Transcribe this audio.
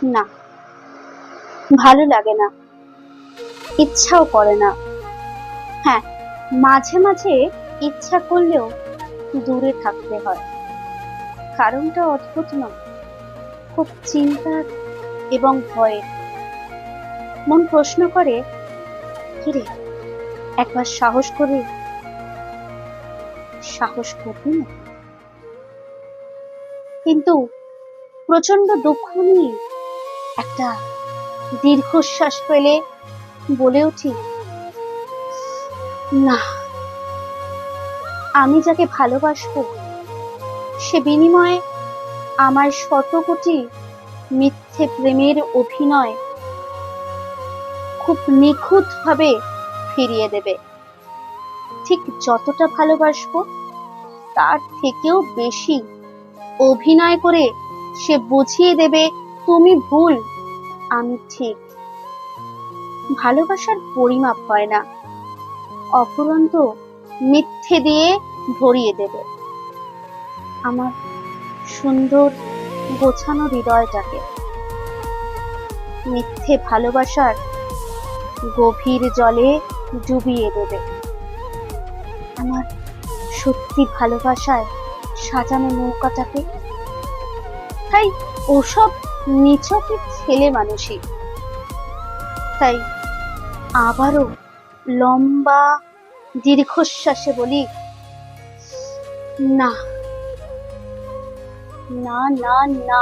না, ভালো লাগে না, ইচ্ছাও করে না। হ্যাঁ, মাঝে মাঝে ইচ্ছা করলেও দূরে থাকতে হয়। কারণটা অদ্ভুত নয়, খুব চিন্তার এবং ভয়ের। মন প্রশ্ন করে, কিরে, একবার সাহস করবি না? কিন্তু প্রচন্ড দুঃখ নিয়ে একটা দীর্ঘশ্বাস ফেলে বলে উঠি, না, আমি যাকে ভালোবাসবো সে বিনিময়ে আমার শত কোটি মিথ্যে প্রেমের অভিনয় খুব নিখুঁত ভাবে ফিরিয়ে দেবে। ঠিক যতটা ভালোবাসবো তার থেকেও বেশি অভিনয় করে সে বুঝিয়ে দেবে, তুমি ভুল, আমি ঠিক। ভালোবাসার পরিমাপ হয় না, অফুরন্ত মিথ্যে দিয়ে ভরিয়ে দেবে আমার সুন্দর গোছানো হৃদয়টাকে। মিথ্যে ভালোবাসার গভীর জলে ডুবিয়ে দেবে আমার সত্যি ভালোবাসায় সাজানো নৌকাটাকে। তাই ওসব নিছকে ছেলে মানুষই। তাই আবারও লম্বা দীর্ঘশ্বাসে বলি, না, না, না, না।